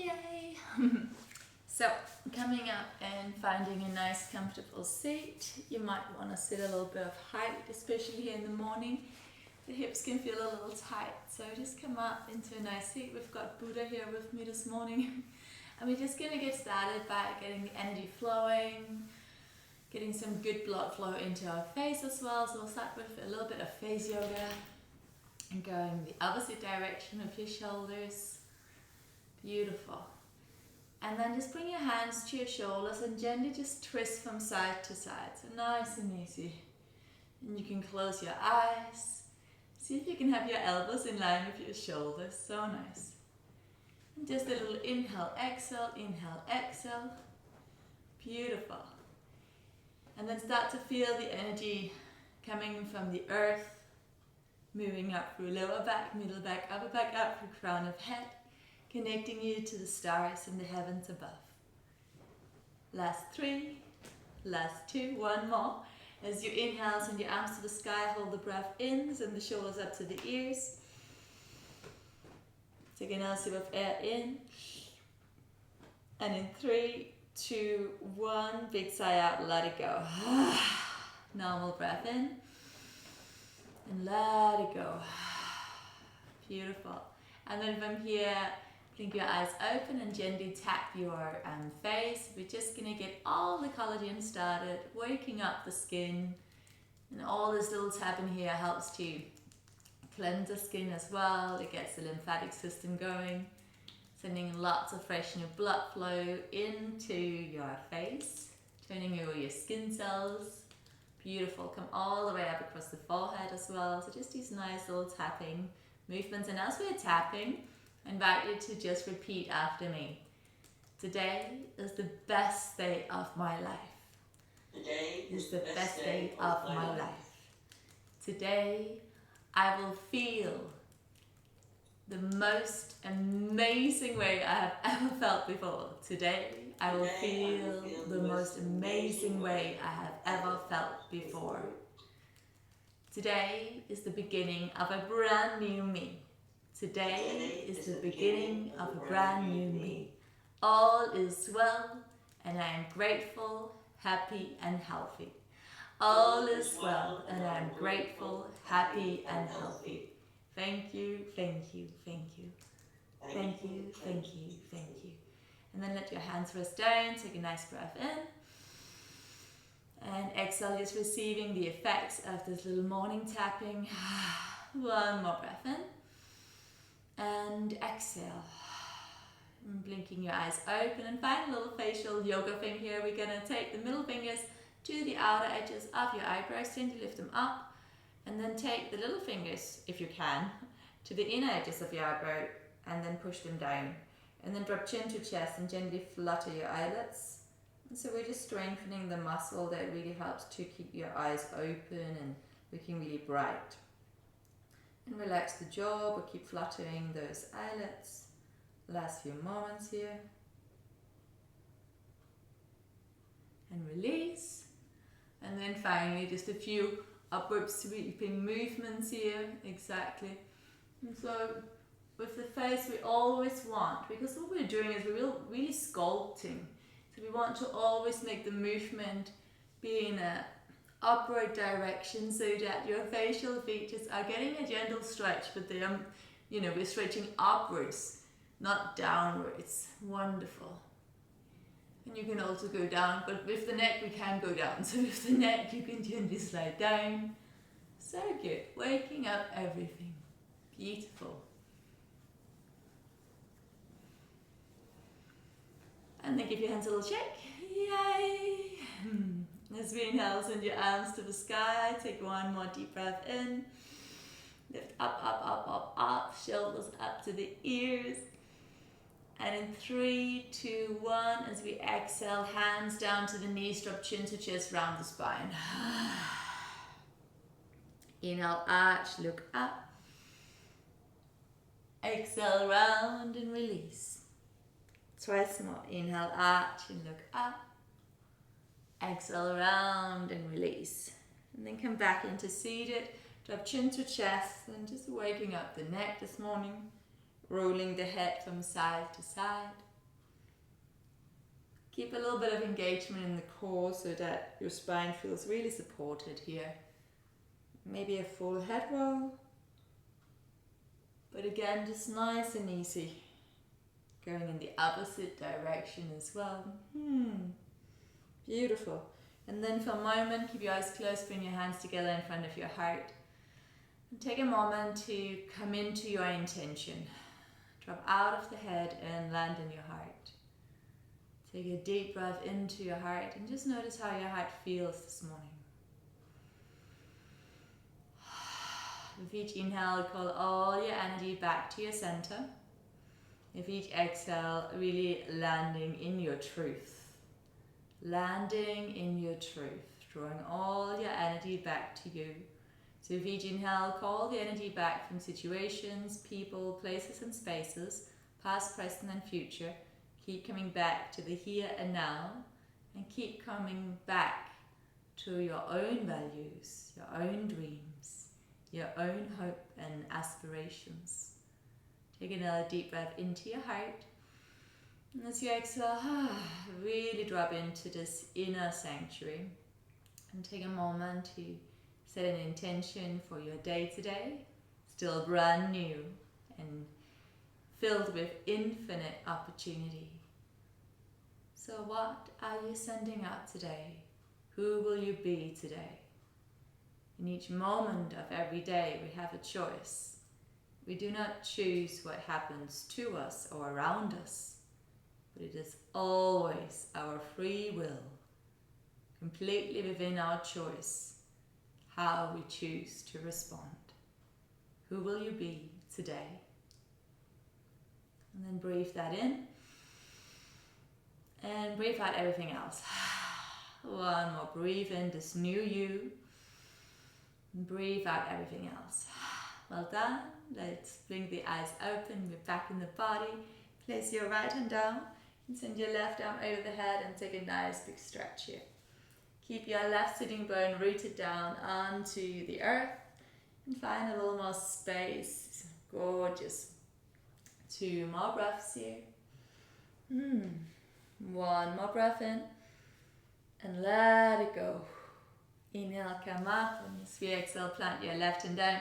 Yay! So, coming up and finding a nice comfortable seat. You might want to sit a little bit of height, especially here in the morning. The hips can feel a little tight, so just come up into a nice seat. We've got Buddha here with me this morning. And we're just going to get started by getting the energy flowing, getting some good blood flow into our face as well. So we'll start with a little bit of face yoga and going the opposite direction of your shoulders. Beautiful. And then just bring your hands to your shoulders and gently just twist from side to side. So nice and easy. And you can close your eyes. See if you can have your elbows in line with your shoulders. So nice. And just a little inhale, exhale, inhale, exhale. Beautiful. And then start to feel the energy coming from the earth, moving up through lower back, middle back, upper back, up through crown of head, connecting you to the stars in the heavens above. Last 3, last 2, one more. As you inhale, send your arms to the sky, hold the breath in, send the shoulders up to the ears. Take another sip of air in. And in 3, 2, 1, big sigh out, let it go. Normal breath in. And let it go. Beautiful. And then from here, blink your eyes open and gently tap your face. We're just going to get all the collagen started, waking up the skin. And all this little tapping here helps to cleanse the skin as well. It gets the lymphatic system going, sending lots of fresh new blood flow into your face, turning over your skin cells. Beautiful. Come all the way up across the forehead as well. So just these nice little tapping movements. And as we're tapping, I invite you to just repeat after me. Today is the best day of my life. Today is the best day of my life. Today, I will feel the most amazing way I have ever felt before. Today, I will feel the most amazing way I have ever felt before. Today is the beginning of a brand new me. Today is the beginning of a brand new me. All is well, and I am grateful, happy, and healthy. All is well, and I am grateful, happy, and healthy. Thank you, thank you, thank you. Thank you, thank you, thank you. And then let your hands rest down, take a nice breath in. And exhale, just receiving the effects of this little morning tapping. One more breath in. And exhale. And blinking your eyes open and find a little facial yoga thing here. We're going to take the middle fingers to the outer edges of your eyebrows, gently lift them up. And then take the little fingers, if you can, to the inner edges of your eyebrow and then push them down. And then drop chin to chest and gently flutter your eyelids. And so we're just strengthening the muscle that really helps to keep your eyes open and looking really bright. And relax the jaw, but keep fluttering those eyelids. Last few moments here. And release. And then finally just a few upward sweeping movements here. Exactly. And so with the face we always want, because what we're doing is we're really sculpting. So we want to always make the movement be in a upward direction so that your facial features are getting a gentle stretch, but they are, we're stretching upwards, not downwards. Wonderful. And you can also go down, but with the neck we can go down. So with the neck you can gently slide down. So good. Waking up everything. Beautiful. And then give your hands a little shake. Yay! As we inhale, send your arms to the sky. Take one more deep breath in. Lift up, up, up, up, up. Shoulders up to the ears. And in 3, 2, 1, as we exhale, hands down to the knees, drop chin to chest, round the spine. Inhale, arch, look up. Exhale, round and release. Twice more. Inhale, arch and look up. Exhale, round and release. And then come back into seated. Drop chin to chest and just waking up the neck this morning. Rolling the head from side to side. Keep a little bit of engagement in the core so that your spine feels really supported here. Maybe a full head roll. But again, just nice and easy. Going in the opposite direction as well. Beautiful. And then for a moment, keep your eyes closed, bring your hands together in front of your heart. And take a moment to come into your intention. Drop out of the head and land in your heart. Take a deep breath into your heart and just notice how your heart feels this morning. With each inhale, call all your energy back to your center. With each exhale, really landing in your truth. Landing in your truth. Drawing all your energy back to you. So with each inhale, call the energy back from situations, people, places and spaces, past, present and future. Keep coming back to the here and now. And keep coming back to your own values, your own dreams, your own hope and aspirations. Take another deep breath into your heart. And as you exhale, really drop into this inner sanctuary. And take a moment to set an intention for your day today. Still brand new and filled with infinite opportunity. So what are you sending out today? Who will you be today? In each moment of every day, we have a choice. We do not choose what happens to us or around us, but it is always our free will, completely within our choice, how we choose to respond. Who will you be today? And then breathe that in, and breathe out everything else. One more, breathe in this new you, and breathe out everything else. Well done. Let's bring the eyes open. We're back in the body. Place your right hand down and send your left arm over the head and take a nice big stretch here. Keep your left sitting bone rooted down onto the earth and find a little more space. Gorgeous. 2 more breaths here. 1 more breath in and let it go. Inhale, come up, and as we exhale, plant your left hand down,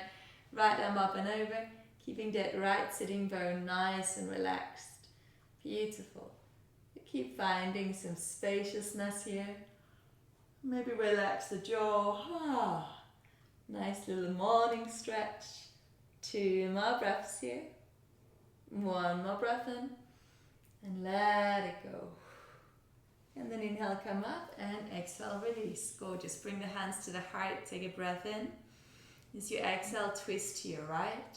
right arm up and over, keeping that right sitting bone nice and relaxed. Beautiful. Keep finding some spaciousness here. Maybe relax the jaw. Nice little morning stretch. 2 more breaths here. 1 more breath in and let it go. And then inhale, come up, and exhale, release. Gorgeous. Bring the hands to the heart. Take a breath in. As you exhale, twist to your right.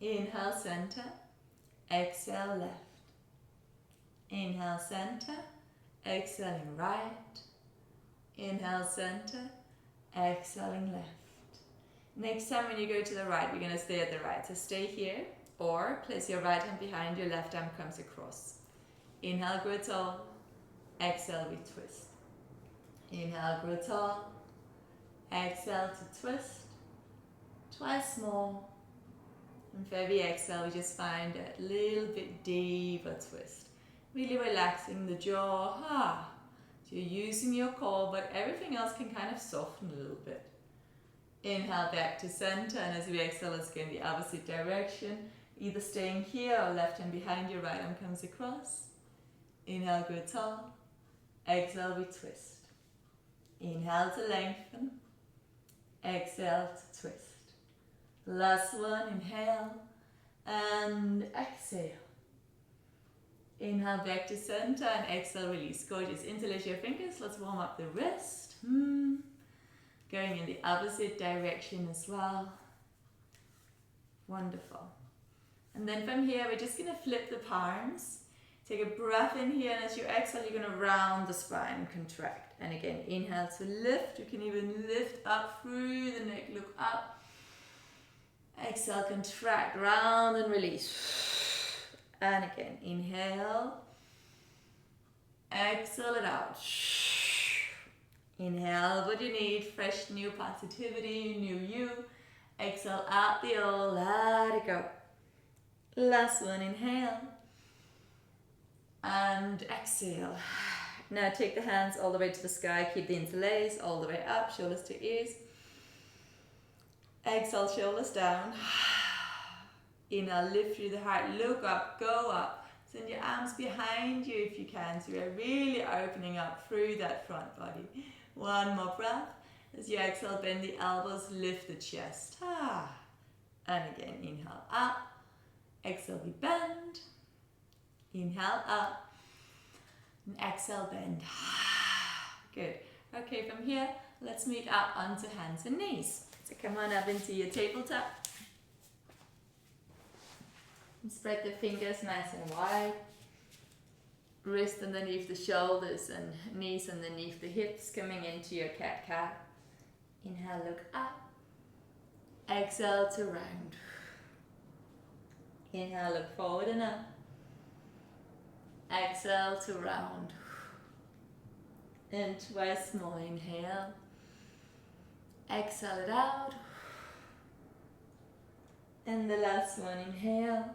Inhale, center. Exhale, left. Inhale, center. Exhaling right. Inhale, center. Exhaling left. Next time when you go to the right, we're going to stay at the right. So stay here, or place your right hand behind, your left arm comes across. Inhale, grow tall. Exhale, we twist. Inhale, grow tall. Exhale to twist. Twice more. And for every exhale, we just find a little bit deeper twist. Really relaxing the jaw. So you're using your core, but everything else can kind of soften a little bit. Inhale back to center, and as we exhale, let's go in the opposite direction. Either staying here or left hand behind your right arm comes across. Inhale, grow tall. Exhale, we twist. Inhale to lengthen. Exhale to twist. Last one, inhale and exhale. Inhale back to center and exhale, release. Gorgeous. Interlace your fingers. Let's warm up the wrist. Going in the opposite direction as well. Wonderful. And then from here, we're just going to flip the palms. Take a breath in here, and as you exhale, you're going to round the spine, contract. And again, inhale to lift. You can even lift up through the neck, look up. Exhale, contract, round and release. And again, inhale. Exhale it out. Inhale what you need, fresh new positivity, new you. Exhale out the old, let it go. Last one, inhale. And exhale. Now take the hands all the way to the sky, keep the interlace all the way up, shoulders to ears. Exhale, shoulders down. Inhale, lift through the heart, look up, go up. Send your arms behind you if you can, so you're really opening up through that front body. One more breath. As you exhale, bend the elbows, lift the chest. And again, inhale up. Exhale, we bend. Inhale up. And exhale, bend. Good. Okay, from here, let's meet up onto hands and knees. So come on up into your tabletop. And spread the fingers nice and wide. Wrist underneath the shoulders and knees underneath the hips, coming into your cat-cow. Inhale, look up. Exhale to round. Inhale, look forward and up. Exhale to round. And twice more, inhale. Exhale it out. And the last one, inhale.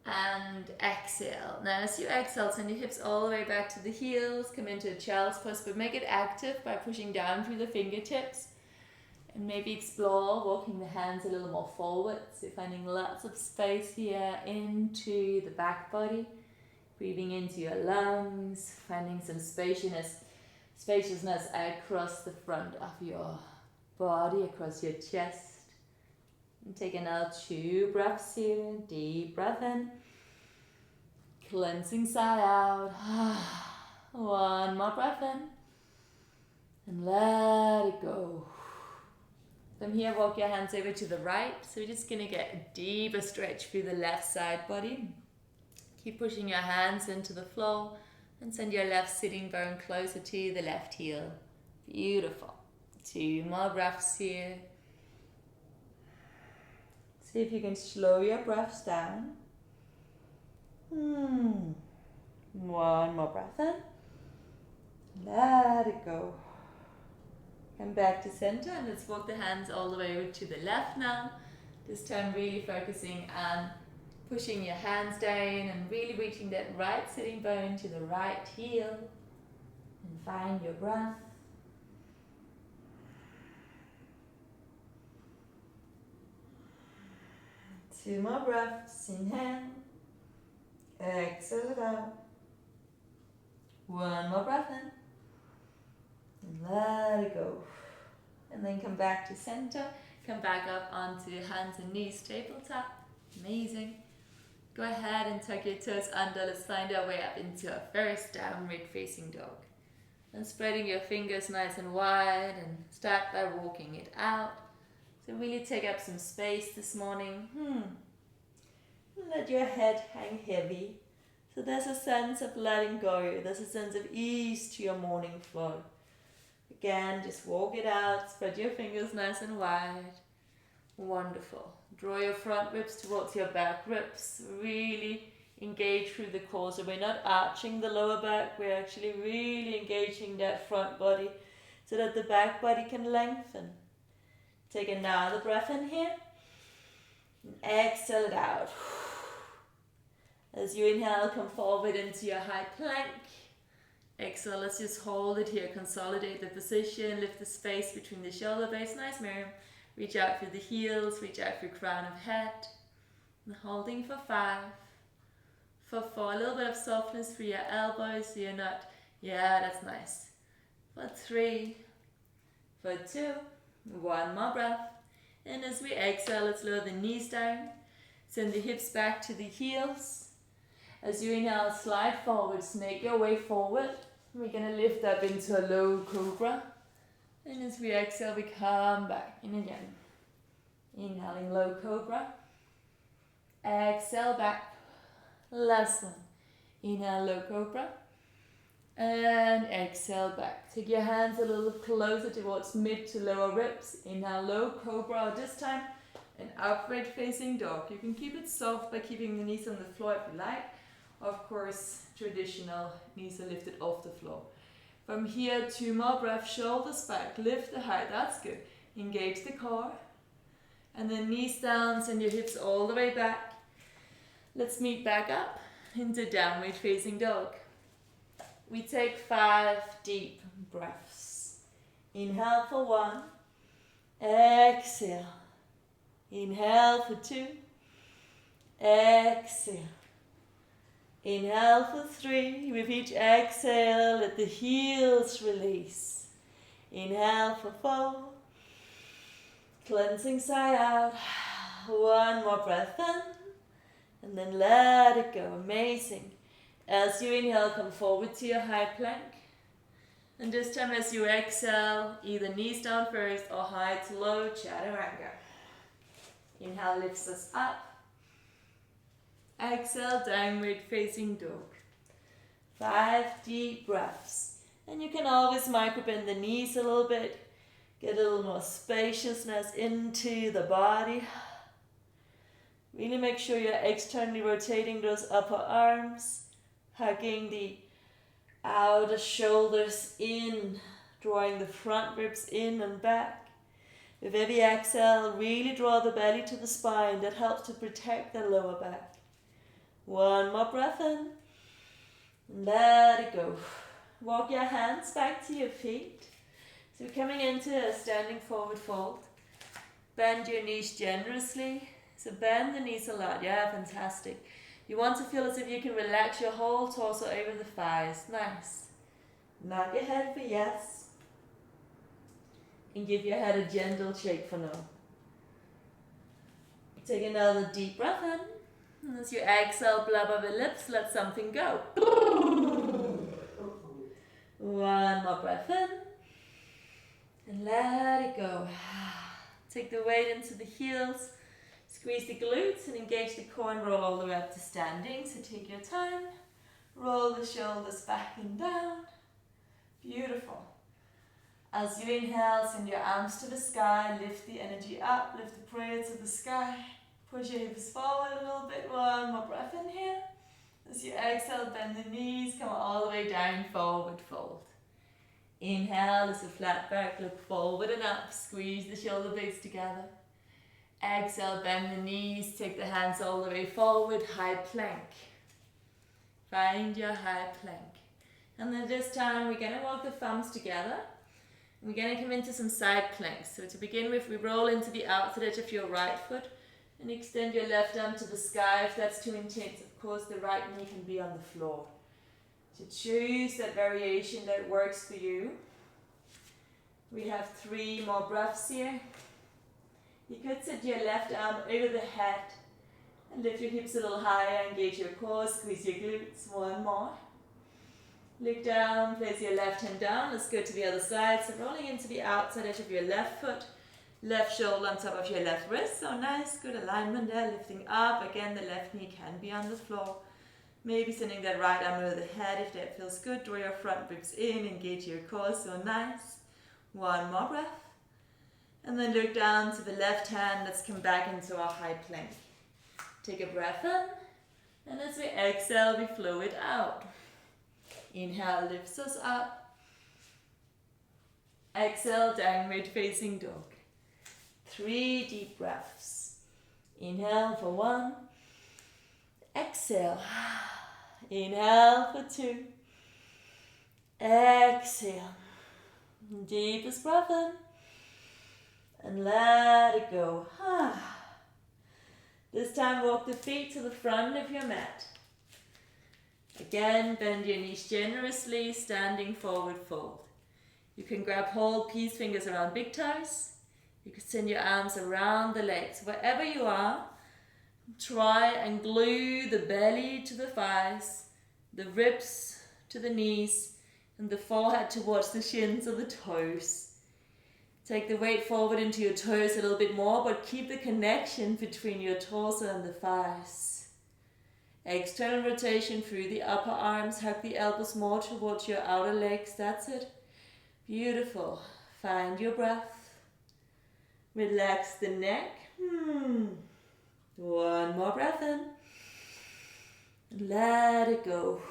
And exhale. Now as you exhale, send your hips all the way back to the heels, come into a child's pose, but make it active by pushing down through the fingertips. And maybe explore walking the hands a little more forward. So finding lots of space here into the back body. Breathing into your lungs, finding some spaciousness across the front of your body, across your chest. And take another 2 breaths here. Deep breath in. Cleansing sigh out. One more breath in. And let it go. From here, walk your hands over to the right. So we're just going to get a deeper stretch through the left side body. Keep pushing your hands into the floor and send your left sitting bone closer to the left heel. Beautiful. 2 more breaths here. See if you can slow your breaths down. One more breath in. Let it go. Come back to center and let's walk the hands all the way over to the left now. This time really focusing on pushing your hands down and really reaching that right sitting bone to the right heel. And find your breath. Two more breaths. Inhale. Exhale it out. One more breath in. And let it go. And then come back to center. Come back up onto your hands and knees, tabletop. Amazing. Go ahead and tuck your toes under. Let's find our way up into our first downward facing dog. And spreading your fingers nice and wide and start by walking it out. So really take up some space this morning. Let your head hang heavy. So there's a sense of letting go. There's a sense of ease to your morning flow. Again, just walk it out. Spread your fingers nice and wide. Wonderful. Draw your front ribs towards your back ribs. Really engage through the core. So we're not arching the lower back. We're actually really engaging that front body so that the back body can lengthen. Take another breath in here. And exhale it out. As you inhale, come forward into your high plank. Exhale, let's just hold it here. Consolidate the position. Lift the space between the shoulder blades. Nice, Miriam. Reach out through the heels. Reach out through crown of head. And holding for 5. For 4, a little bit of softness through your elbows so you're not, that's nice. For 3. For 2. One more breath. And as we exhale, let's lower the knees down. Send the hips back to the heels. As you inhale, slide forward, snake your way forward. We're going to lift up into a low cobra. And as we exhale, we come back in again. Inhaling low cobra. Exhale back. Last one. Inhale low cobra. And exhale back. Take your hands a little closer towards mid to lower ribs. Inhale low cobra, or this time an upward facing dog. You can keep it soft by keeping the knees on the floor if you like. Of course, traditional knees are lifted off the floor. From here, 2 more breaths, shoulders back, lift the heart, that's good. Engage the core. And then knees down, send your hips all the way back. Let's meet back up. into downward facing dog. We take 5 deep breaths. Inhale for 1. Exhale. Inhale for 2. Exhale. Inhale for 3. With each exhale, let the heels release. Inhale for 4. Cleansing sigh out. 1 more breath in. And then let it go. Amazing. As you inhale, come forward to your high plank. And this time as you exhale, either knees down first or high to low, chaturanga. Inhale lifts us up. Exhale, downward facing dog. 5 deep breaths. And you can always micro bend the knees a little bit. Get a little more spaciousness into the body. Really make sure you're externally rotating those upper arms. Hugging the outer shoulders in. Drawing the front ribs in and back. With every exhale, really draw the belly to the spine. That helps to protect the lower back. 1 more breath in. Let it go. Walk your hands back to your feet. So we're coming into a standing forward fold. Bend your knees generously. So bend the knees a lot. Yeah, fantastic. You want to feel as if you can relax your whole torso over the thighs. Nice. Nod your head for yes. And give your head a gentle shake for no. Take another deep breath in. And as you exhale, blubber the lips, let something go. 1 more breath in. And let it go. Take the weight into the heels. Squeeze the glutes and engage the core and roll all the way up to standing. So take your time. Roll the shoulders back and down. Beautiful. As you inhale, send your arms to the sky. Lift the energy up. Lift the prayer to the sky. Push your hips forward a little bit. 1 more breath in here. As you exhale, bend the knees. Come all the way down, forward fold. Inhale as a flat back. Look forward and up. Squeeze the shoulder blades together. Exhale, bend the knees, take the hands all the way forward, high plank. Find your high plank. And then this time we're going to walk the thumbs together. We're going to come into some side planks. So to begin with, we roll into the outside edge of your right foot and extend your left arm to the sky. If that's too intense, of course, the right knee can be on the floor. So choose that variation that works for you. We have 3 more breaths here. You could sit your left arm over the head and lift your hips a little higher, engage your core, squeeze your glutes. 1 more. Look down, place your left hand down. Let's go to the other side. So rolling into the outside edge of your left foot, left shoulder on top of your left wrist. So nice, good alignment there, lifting up. Again, the left knee can be on the floor. Maybe sending that right arm over the head if that feels good. Draw your front ribs in, engage your core. So nice. 1 more breath. And then look down to the left hand. Let's come back into our high plank. Take a breath in. And as we exhale, we flow it out. Inhale lifts us up. Exhale, downward facing dog. 3 deep breaths. Inhale for 1. Exhale. Inhale for 2. Exhale. Deepest breath in. And let it go. This time walk the feet to the front of your mat. Again, bend your knees generously, standing forward fold. You can grab hold, peace fingers around big toes. You can send your arms around the legs. Wherever you are, try and glue the belly to the thighs, the ribs to the knees, and the forehead towards the shins of the toes. Take the weight forward into your toes a little bit more, but keep the connection between your torso and the thighs. External rotation through the upper arms. Hug the elbows more towards your outer legs. That's it. Beautiful. Find your breath. Relax the neck. 1 more breath in. Let it go.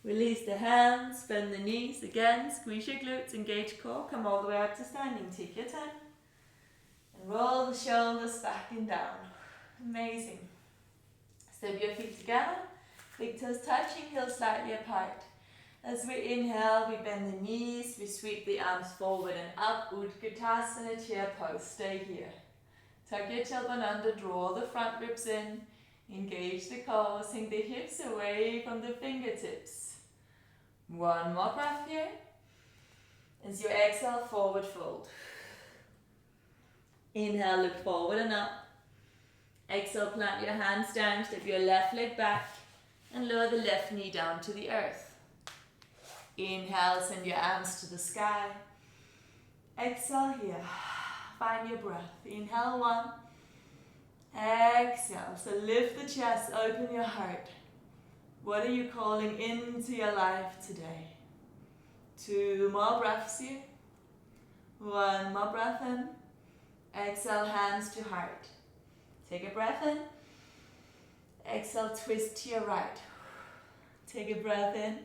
Release the hands, bend the knees again, squeeze your glutes, engage core, come all the way up to standing. Take your time. And roll the shoulders back and down. Amazing. Step your feet together, big toes touching, heels slightly apart. As we inhale, we bend the knees, we sweep the arms forward and up, Utkatasana, chair pose, stay here. Tuck your tailbone under, draw the front ribs in, engage the core, sink the hips away from the fingertips. One more breath here. As you exhale, forward fold. Inhale, look forward and up. Exhale, plant your hands down, step your left leg back, and lower the left knee down to the earth. Inhale, send your arms to the sky. Exhale here. Find your breath. Inhale, one. Exhale. So lift the chest, open your heart. What are you calling into your life today? 2 more breaths here. 1 more breath in. Exhale, hands to heart. Take a breath in. Exhale, twist to your right. Take a breath in.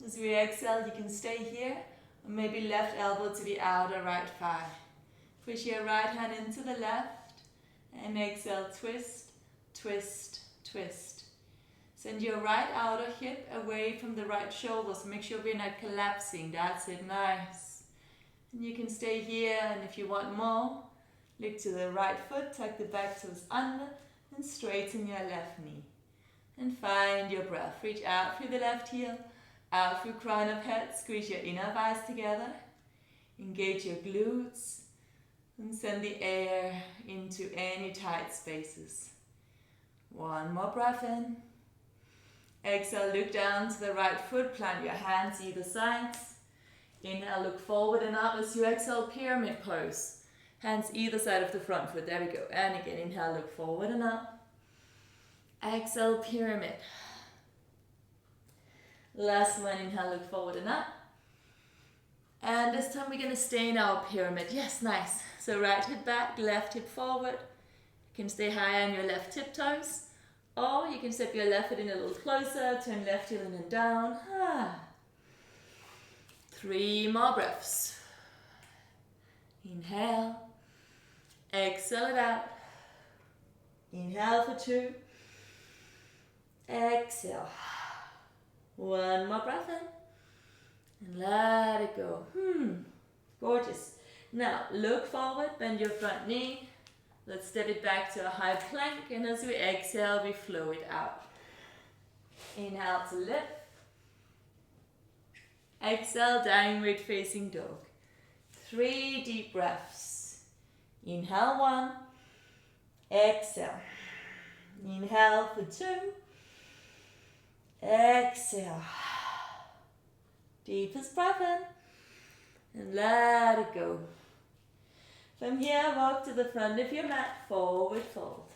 As we exhale, you can stay here, or maybe left elbow to the outer right thigh. Push your right hand into the left, and exhale, twist, twist, twist. Send your right outer hip away from the right shoulder, so make sure we're not collapsing. That's it, nice. And you can stay here, and if you want more, look to the right foot, tuck the back toes under, and straighten your left knee. And find your breath. Reach out through the left heel, out through crown of head, squeeze your inner thighs together, engage your glutes, and send the air into any tight spaces. 1 more breath in. Exhale, look down to the right foot, plant your hands either sides. Inhale, look forward and up as you exhale, pyramid pose. Hands either side of the front foot, there we go. And again, inhale, look forward and up. Exhale, pyramid. Last one, inhale, look forward and up. And this time we're going to stay in our pyramid. Yes, nice. So right hip back, left hip forward. You can stay high on your left tiptoes. Or you can step your left foot in a little closer, turn left heel in and down. 3 more breaths. Inhale. Exhale it out. Inhale for 2. Exhale. 1 more breath in. And let it go. Gorgeous. Now, look forward, bend your front knee. Let's step it back to a high plank, and as we exhale, we flow it out. Inhale to lift. Exhale, downward facing dog. 3 deep breaths. Inhale, 1. Exhale. Inhale for 2. Exhale. Deepest breath in. And let it go. From here, walk to the front of your mat, forward fold.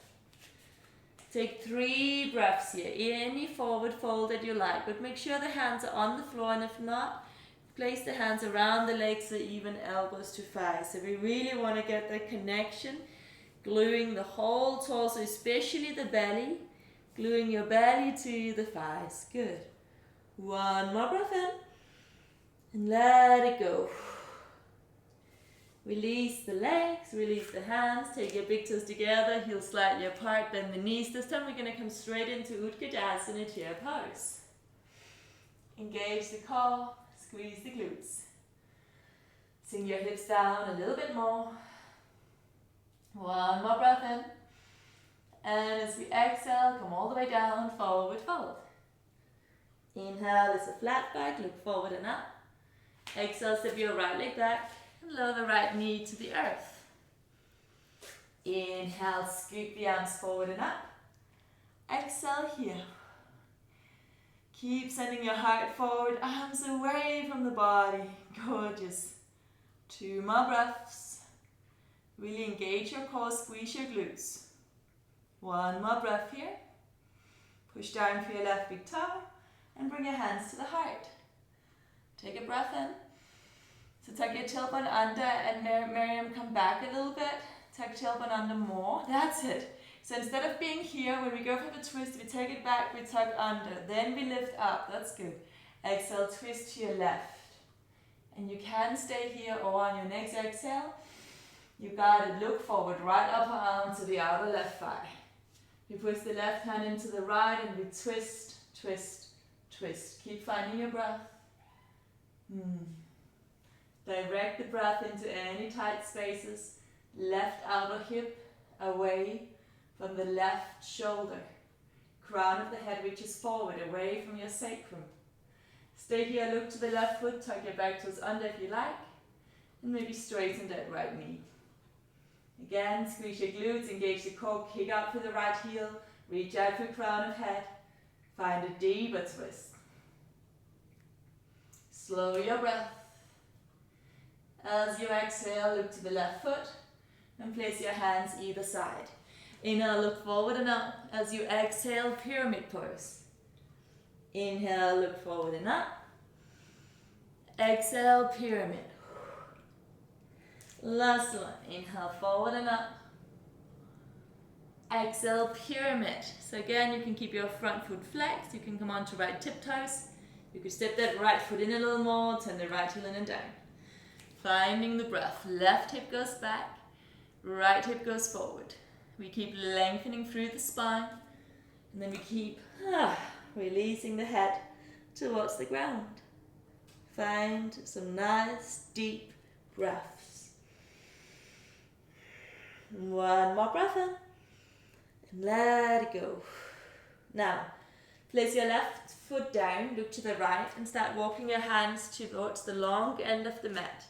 Take 3 breaths here, any forward fold that you like, but make sure the hands are on the floor, and if not, place the hands around the legs or even elbows to thighs. So we really want to get that connection, gluing the whole torso, especially the belly, gluing your belly to the thighs. Good. 1 more breath in, and let it go. Release the legs, release the hands, take your big toes together, heels slightly apart, bend the knees. This time we're going to come straight into Utkatasana, chair pose. Engage the core, squeeze the glutes. Sink your hips down a little bit more. 1 more breath in. And as we exhale, come all the way down, forward fold. Inhale is a flat back, look forward and up. Exhale, step your right leg back. And lower the right knee to the earth. Inhale, scoop the arms forward and up. Exhale here. Keep sending your heart forward, arms away from the body. Gorgeous. 2 more breaths. Really engage your core, squeeze your glutes. 1 more breath here. Push down for your left big toe and bring your hands to the heart. Take a breath in. So tuck your tailbone under, and Miriam, come back a little bit. Tuck tailbone under more. That's it. So instead of being here, when we go for the twist, we take it back, we tuck under. Then we lift up. That's good. Exhale, twist to your left. And you can stay here, or on your next exhale, you got it. Look forward, right upper arm to the outer left thigh. You push the left hand into the right and we twist, twist, twist. Keep finding your breath. Direct the breath into any tight spaces. Left outer hip away from the left shoulder. Crown of the head reaches forward, away from your sacrum. Stay here, look to the left foot, tuck your back toes under if you like, and maybe straighten that right knee. Again, squeeze your glutes, engage the core, kick out through the right heel, reach out through crown of head, find a deeper twist. Slow your breath. As you exhale, look to the left foot and place your hands either side. Inhale, look forward and up. As you exhale, pyramid pose. Inhale, look forward and up. Exhale, pyramid. Last one. Inhale, forward and up. Exhale, pyramid. So again, you can keep your front foot flexed. You can come onto right tiptoes. You can step that right foot in a little more, turn the right heel in and down. Finding the breath. Left hip goes back, right hip goes forward. We keep lengthening through the spine, and then we keep releasing the head towards the ground. Find some nice deep breaths. One more breath in, and let it go. Now, place your left foot down, look to the right, and start walking your hands towards the long end of the mat.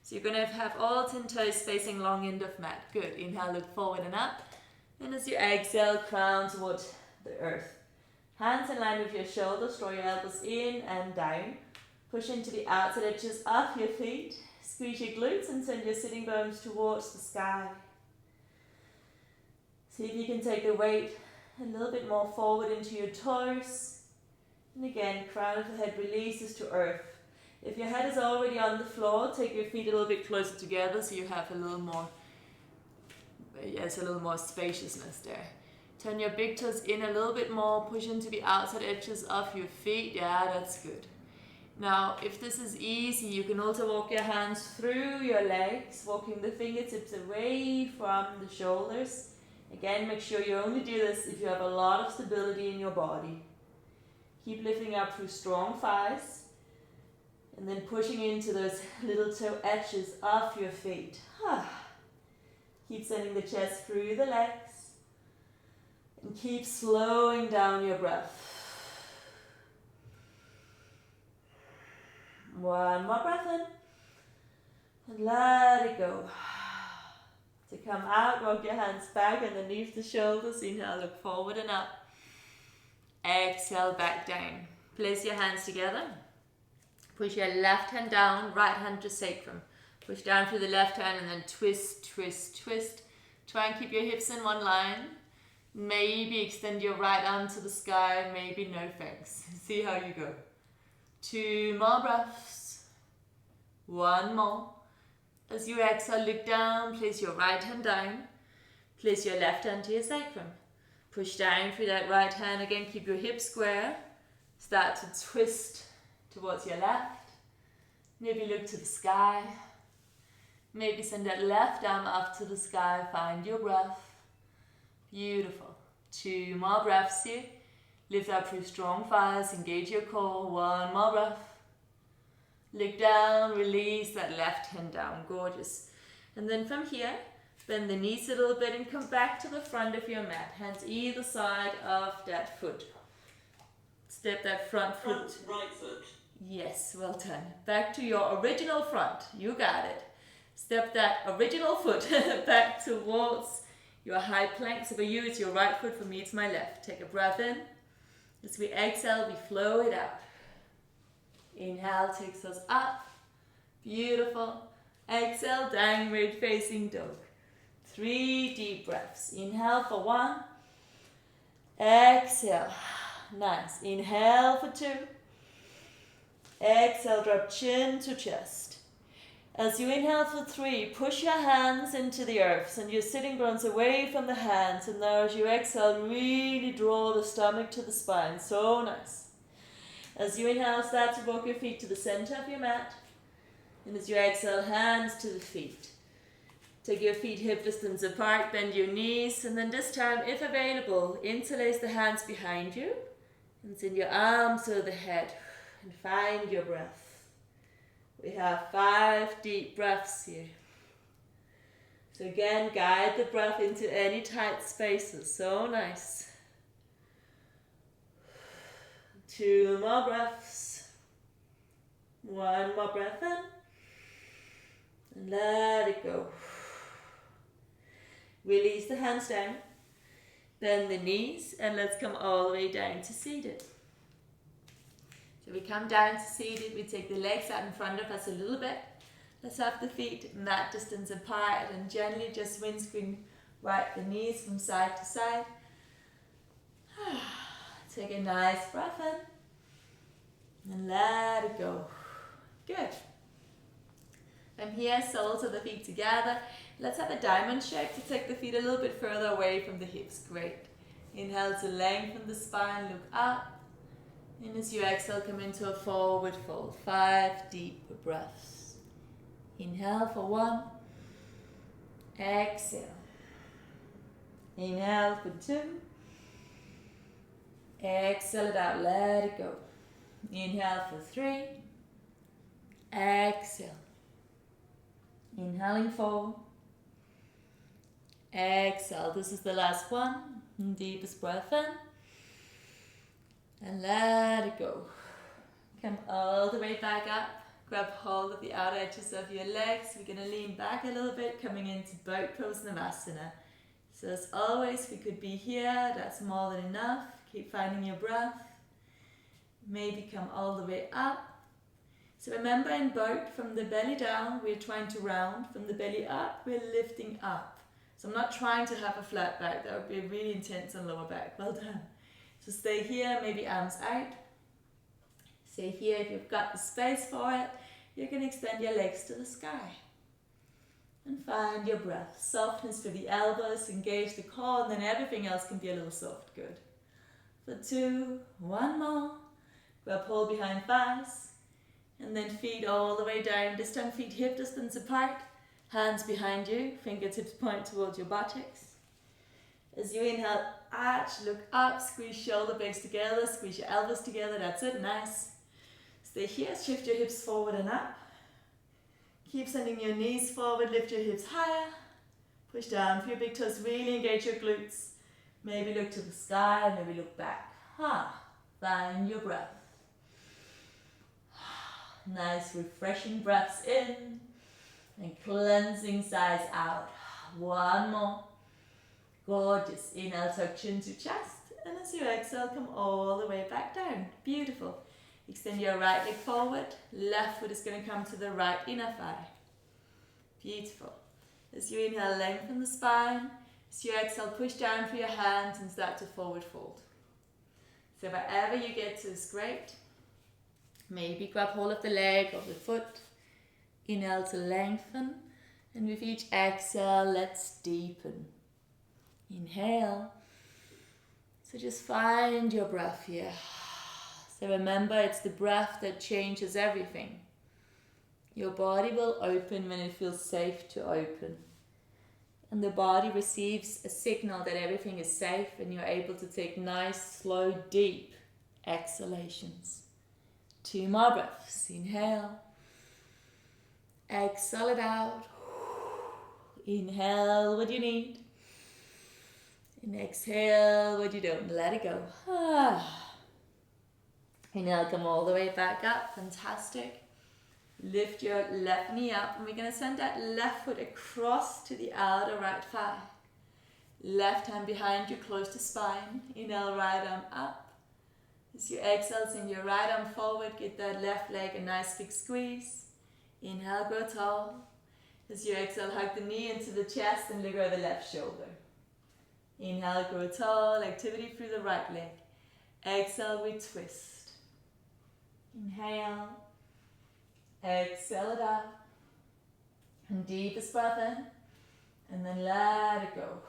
So you're going to have all 10 toes facing long end of mat. Good. Inhale, look forward and up. And as you exhale, crown towards the earth. Hands in line with your shoulders. Draw your elbows in and down. Push into the outside edges of your feet. Squeeze your glutes and send your sitting bones towards the sky. See if you can take the weight a little bit more forward into your toes. And again, crown of the head releases to earth. If your head is already on the floor, take your feet a little bit closer together so you have a little more spaciousness there. Turn your big toes in a little bit more, push into the outside edges of your feet. Yeah, that's good. Now, if this is easy, you can also walk your hands through your legs, walking the fingertips away from the shoulders. Again, make sure you only do this if you have a lot of stability in your body. Keep lifting up through strong thighs. And then pushing into those little toe edges of your feet. Keep sending the chest through the legs. And keep slowing down your breath. One more breath in. And let it go. To come out, walk your hands back underneath the shoulders. Inhale, look forward and up. Exhale, back down. Place your hands together. Push your left hand down, right hand to sacrum. Push down through the left hand and then twist, twist, twist. Try and keep your hips in one line. Maybe extend your right arm to the sky, maybe no thanks. See how you go. 2 more breaths. 1 more. As you exhale, look down, place your right hand down. Place your left hand to your sacrum. Push down through that right hand. Again, keep your hips square. Start to twist towards your left. Maybe look to the sky. Maybe send that left arm up to the sky. Find your breath. Beautiful. 2 more breaths here. Lift up through strong thighs. Engage your core. 1 more breath. Look down. Release that left hand down. Gorgeous. And then from here, bend the knees a little bit and come back to the front of your mat. Hands either side of that foot. Step that front foot. Right foot. Yes, well done. Back to your original front. You got it. Step that original foot back towards your high plank. So for you, it's your right foot. For me, it's my left. Take a breath in. As we exhale, we flow it out. Inhale takes us up. Beautiful. Exhale, downward facing dog. 3 deep breaths. Inhale for 1. Exhale. Nice. Inhale for 2. Exhale, drop chin to chest. As you inhale for 3, push your hands into the earth. Send your sitting bones away from the hands. And now as you exhale, really draw the stomach to the spine. So nice. As you inhale, start to walk your feet to the center of your mat. And as you exhale, hands to the feet. Take your feet hip distance apart, bend your knees, and then this time, if available, interlace the hands behind you and send your arms over the head and find your breath. We have 5 deep breaths here. So again, guide the breath into any tight spaces. So nice. 2 more breaths. 1 more breath in. And let it go. Release the hands down. Bend the knees and let's come all the way down to seated. So we come down to seated. We take the legs out in front of us a little bit. Let's have the feet mat distance apart and gently just windscreen right the knees from side to side. Take a nice breath in and let it go. Good. From here, soles of the feet together. Let's have a diamond shape to take the feet a little bit further away from the hips. Great. Inhale to lengthen the spine, look up. And as you exhale, come into a forward fold. 5 deep breaths. Inhale for 1. Exhale. Inhale for 2. Exhale it out, let it go. Inhale for 3. Exhale. Inhaling 4. Exhale. This is the last one. Deepest breath in. And let it go. Come all the way back up. Grab hold of the outer edges of your legs. We're going to lean back a little bit, coming into boat pose Navasana. So as always, we could be here. That's more than enough. Keep finding your breath. Maybe come all the way up. So remember, in boat, from the belly down, we're trying to round. From the belly up, we're lifting up. So I'm not trying to have a flat back. That would be really intense on lower back. Well done. So stay here, maybe arms out. Stay here if you've got the space for it. You can extend your legs to the sky. And find your breath. Softness for the elbows, engage the core, and then everything else can be a little soft. Good. For 2, 1 more. Grab hold behind thighs. And then feet all the way down. This time feet hip distance apart. Hands behind you. Fingertips point towards your buttocks. As you inhale, arch, look up. Squeeze shoulder blades together. Squeeze your elbows together. That's it. Nice. Stay here. Shift your hips forward and up. Keep sending your knees forward. Lift your hips higher. Push down for your big toes. Really engage your glutes. Maybe look to the sky. Maybe look back. Find your breath. Nice refreshing breaths in and cleansing sighs out. 1 more. Gorgeous. Inhale, tuck chin to chest. And as you exhale, come all the way back down. Beautiful. Extend your right leg forward. Left foot is going to come to the right inner thigh. Beautiful. As you inhale, lengthen the spine. As you exhale, push down for your hands and start to forward fold. So wherever you get to is great. Maybe grab hold of the leg or the foot. Inhale to lengthen. And with each exhale, let's deepen. Inhale. So just find your breath here. So remember, it's the breath that changes everything. Your body will open when it feels safe to open. And the body receives a signal that everything is safe and you're able to take nice, slow, deep exhalations. 2 more breaths. Inhale. Exhale it out. Inhale what you need. And exhale what you don't. Let it go. Inhale, come all the way back up. Fantastic. Lift your left knee up. And we're going to send that left foot across to the outer right thigh. Left hand behind you, close to spine. Inhale, right arm up. As you exhale, send your right arm forward. Get that left leg a nice big squeeze. Inhale, grow tall. As you exhale, hug the knee into the chest and look over the left shoulder. Inhale, grow tall. Activity through the right leg. Exhale, we twist. Inhale. Exhale it out. And deepest breath in. And then let it go.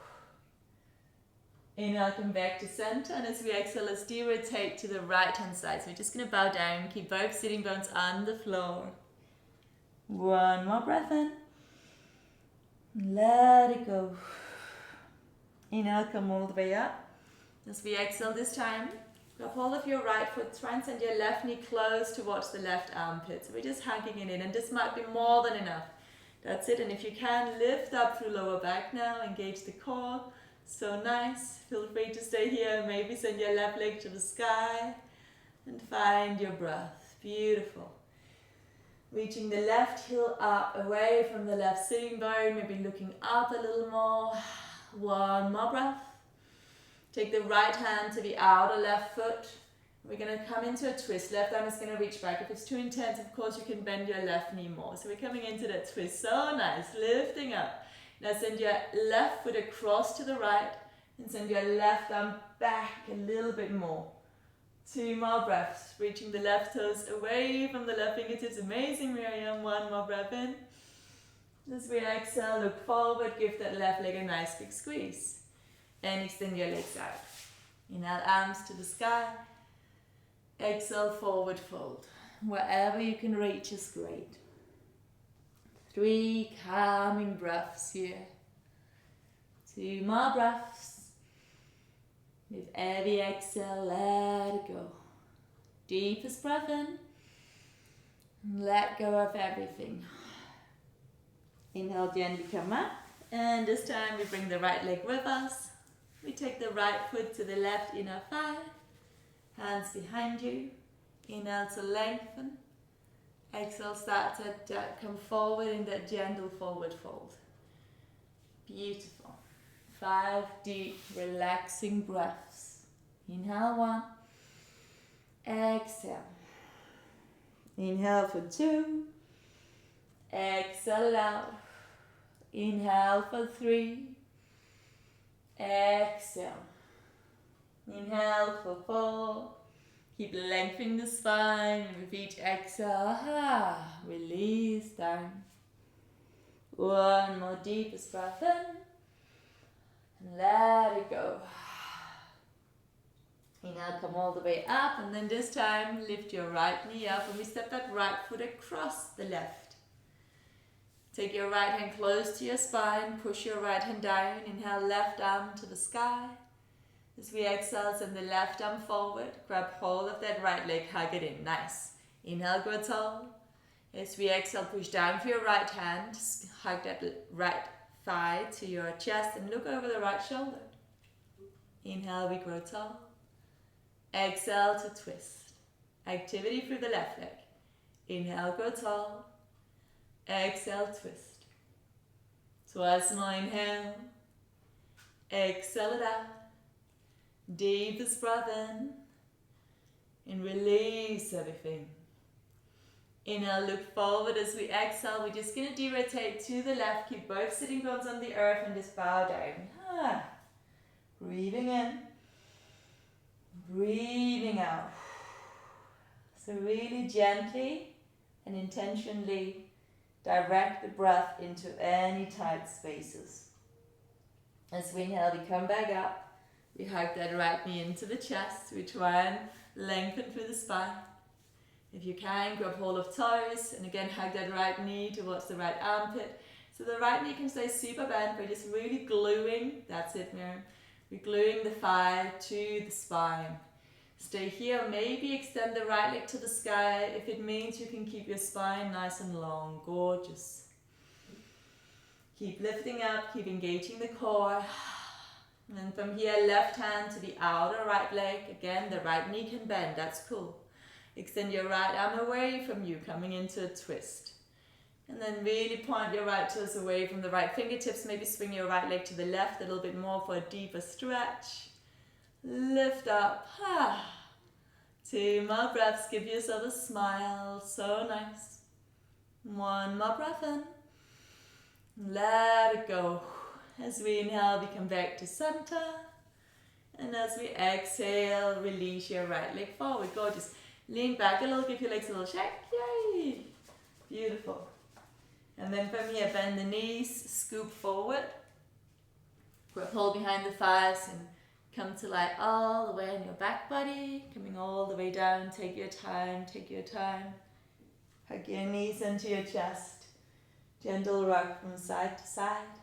Inhale, come back to center, and as we exhale, let's de-rotate to the right hand side. So we're just going to bow down, keep both sitting bones on the floor. 1 more breath in. Let it go. Inhale, come all the way up. As we exhale this time, grab hold of your right foot, try and send your left knee close towards the left armpit. So we're just hugging it in, and this might be more than enough. That's it, and if you can, lift up through lower back now, engage the core. So nice. Feel free to stay here, maybe send your left leg to the sky, and find your breath. Beautiful. Reaching the left heel up, away from the left sitting bone, maybe looking up a little more. One more breath. Take the right hand to the outer left foot. We're going to come into a twist. Left arm is going to reach back. If it's too intense, of course, you can bend your left knee more. So we're coming into that twist. So nice. Lifting up. Now send your left foot across to the right and send your left arm back a little bit more. 2 more breaths. Reaching the left toes away from the left fingertips. Amazing, Miriam. 1 more breath in. As we exhale, look forward. Give that left leg a nice big squeeze. And extend your legs out. Inhale, arms to the sky. Exhale, forward fold. Wherever you can reach is great. 3 calming breaths here. 2 more breaths. With every exhale, let it go. Deepest breath in. And let go of everything. Inhale, gently come up. And this time we bring the right leg with us. We take the right foot to the left inner thigh. Hands behind you. Inhale to lengthen. Exhale, start to come forward in that gentle forward fold. Beautiful. 5 deep, relaxing breaths. Inhale 1. Exhale. Inhale for 2. Exhale it out. Inhale for 3. Exhale. Inhale for 4. Keep lengthening the spine. With each exhale, release down. 1 more deepest breath in. And let it go. Inhale, come all the way up. And then this time, lift your right knee up. And we step that right foot across the left. Take your right hand close to your spine. Push your right hand down. Inhale, left arm to the sky. As we exhale, send the left arm forward. Grab hold of that right leg, hug it in. Nice. Inhale, grow tall. As we exhale, push down for your right hand. Hug that right thigh to your chest and look over the right shoulder. Inhale, we grow tall. Exhale to twist. Activity through the left leg. Inhale, grow tall. Exhale, twist. Twice more, inhale. Exhale it out. Deepest breath in. And release everything. Inhale, look forward. As we exhale, we're just going to de-rotate to the left. Keep both sitting bones on the earth and just bow down. Breathing in. Breathing out. So really gently and intentionally direct the breath into any tight spaces. As we inhale, we come back up. We hug that right knee into the chest. We try and lengthen through the spine. If you can, grab hold of toes. And again, hug that right knee towards the right armpit. So the right knee can stay super bent. We're just really gluing. That's it, Miriam. We're gluing the thigh to the spine. Stay here. Maybe extend the right leg to the sky. If it means you can keep your spine nice and long. Gorgeous. Keep lifting up. Keep engaging the core. And from here, left hand to the outer right leg. Again, the right knee can bend. That's cool. Extend your right arm away from you, coming into a twist. And then really point your right toes away from the right fingertips. Maybe swing your right leg to the left a little bit more for a deeper stretch. Lift up. 2 more breaths. Give yourself a smile. So nice. 1 more breath in. Let it go. As we inhale, we come back to center. And as we exhale, release your right leg forward. Gorgeous. Lean back a little, give your legs a little shake. Yay! Beautiful. And then from here, bend the knees, scoop forward. Grab hold behind the thighs and come to lie all the way on your back body. Coming all the way down. Take your time, take your time. Hug your knees into your chest. Gentle rock from side to side.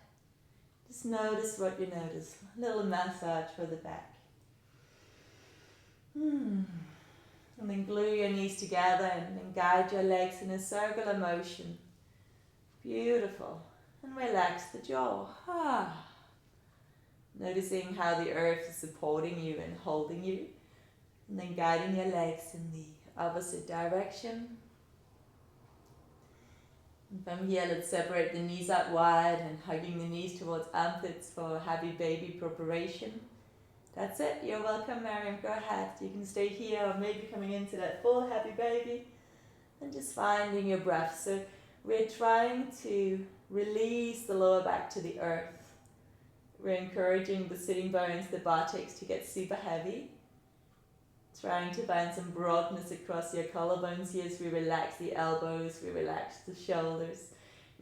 Just notice what you notice. A little massage for the back. And then glue your knees together and then guide your legs in a circular motion. Beautiful. And relax the jaw. Noticing how the earth is supporting you and holding you. And then guiding your legs in the opposite direction. And from here, let's separate the knees out wide and hugging the knees towards armpits for happy baby preparation. That's it. You're welcome, Miriam. Go ahead. You can stay here or maybe coming into that full happy baby and just finding your breath. So we're trying to release the lower back to the earth. We're encouraging the sitting bones, the buttocks to get super heavy. Trying to find some broadness across your collarbones here as we relax the elbows, we relax the shoulders.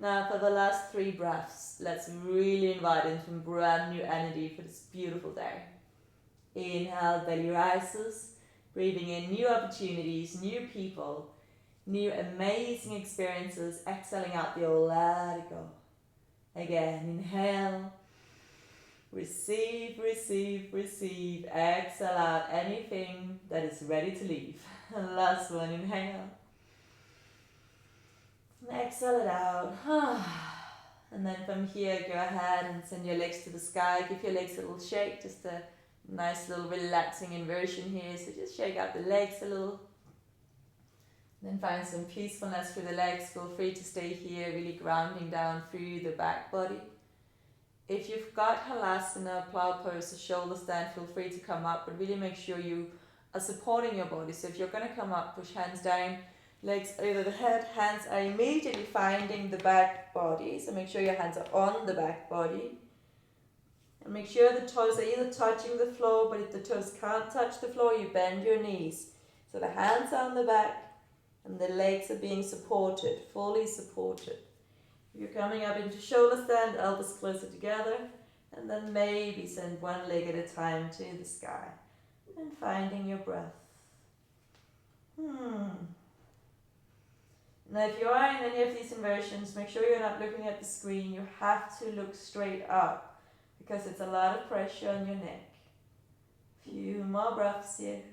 Now for the last 3 breaths, let's really invite in some brand new energy for this beautiful day. Inhale, belly rises, breathing in new opportunities, new people, new amazing experiences. Exhaling out the old, let it go. Again, inhale. Receive, receive, receive. Exhale out anything that is ready to leave. And last one, inhale. Exhale it out. And then from here, go ahead and send your legs to the sky. Give your legs a little shake, just a nice little relaxing inversion here. So just shake out the legs a little. Then find some peacefulness through the legs. Feel free to stay here, really grounding down through the back body. If you've got Halasana, plow pose, or shoulder stand, feel free to come up, but really make sure you are supporting your body. So if you're going to come up, push hands down, legs over the head, hands are immediately finding the back body. So make sure your hands are on the back body. And make sure the toes are either touching the floor, but if the toes can't touch the floor, you bend your knees. So the hands are on the back and the legs are being supported, fully supported. You're coming up into shoulder stand, elbows closer together, and then maybe send one leg at a time to the sky. And finding your breath. Now if you are in any of these inversions, make sure you're not looking at the screen. You have to look straight up because it's a lot of pressure on your neck. Few more breaths here.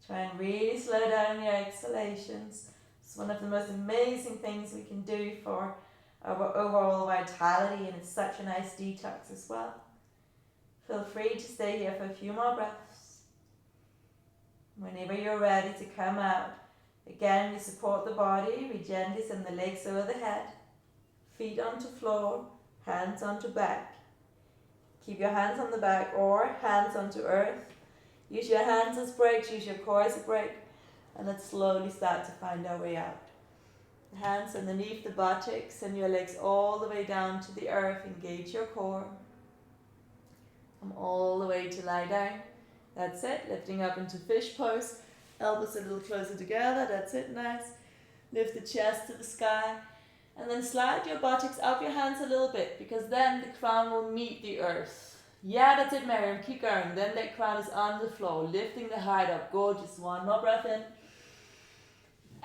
Try and really slow down your exhalations. It's one of the most amazing things we can do for our overall vitality, and it's such a nice detox as well. Feel free to stay here for a few more breaths. Whenever you're ready to come out, again we support the body, we gently send the legs over the head, feet onto floor, hands onto back. Keep your hands on the back or hands onto earth. Use your hands as brakes, use your core as a brake. And let's slowly start to find our way out. The hands underneath the buttocks, send your legs all the way down to the earth. Engage your core. Come all the way to lie down. That's it. Lifting up into fish pose. Elbows a little closer together. That's it. Nice. Lift the chest to the sky. And then slide your buttocks up your hands a little bit, because then the crown will meet the earth. Yeah, that's it, Miriam. Keep going. Then that crown is on the floor. Lifting the height up. Gorgeous. One more breath in.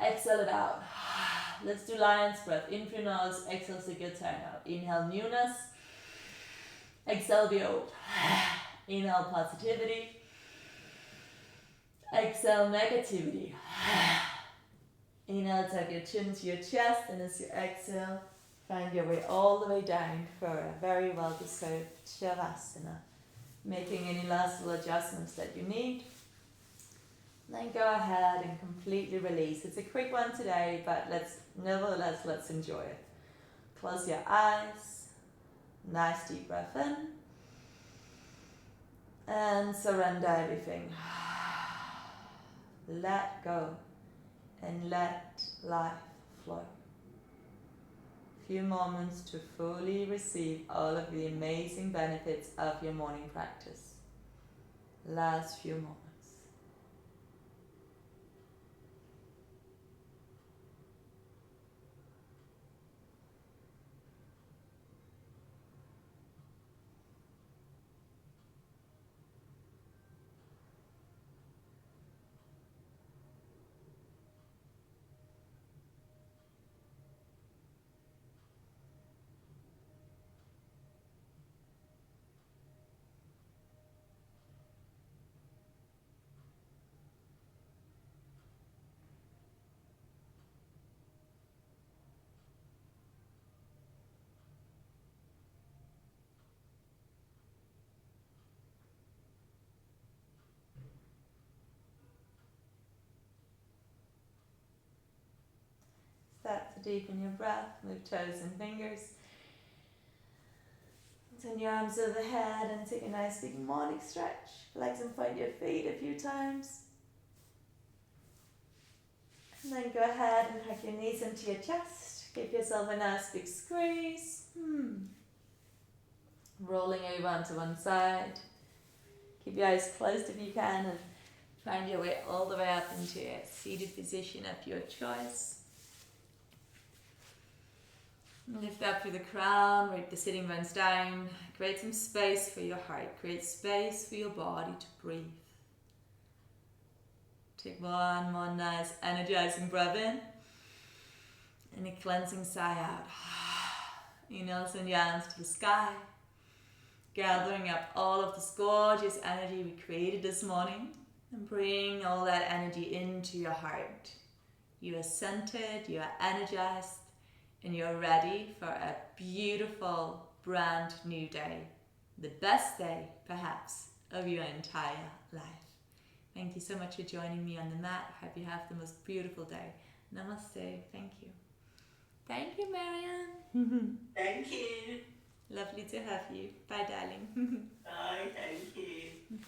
Exhale it out. Let's do lion's breath. In through nose, exhale, stick your tongue out. Inhale newness. Exhale the old. Inhale positivity. Exhale negativity. Inhale, tuck your chin to your chest, and as you exhale, find your way all the way down for a very well-deserved Shavasana. Making any last little adjustments that you need. Then go ahead and completely release. It's a quick one today, but let's enjoy it. Close your eyes. Nice deep breath in. And surrender everything. Let go and let life flow. Few moments to fully receive all of the amazing benefits of your morning practice. Last few moments. that to deepen your breath. Move toes and fingers. Turn your arms overhead and take a nice big morning stretch. Legs and point your feet a few times. And then go ahead and hug your knees into your chest. Give yourself a nice big squeeze. Rolling over onto one side. Keep your eyes closed if you can and find your way all the way up into a seated position of your choice. Lift up through the crown, rape the sitting bones down. Create some space for your heart. Create space for your body to breathe. Take one more nice energizing breath in. And a cleansing sigh out. Inhales and yawns to the sky. Gathering up all of this gorgeous energy we created this morning. And bring all that energy into your heart. You are centered, you are energized. And you're ready for a beautiful, brand new day. The best day, perhaps, of your entire life. Thank you so much for joining me on the mat. Hope you have the most beautiful day. Namaste. Thank you. Thank you, Marianne. Thank you. Lovely to have you. Bye, darling. Bye, thank you.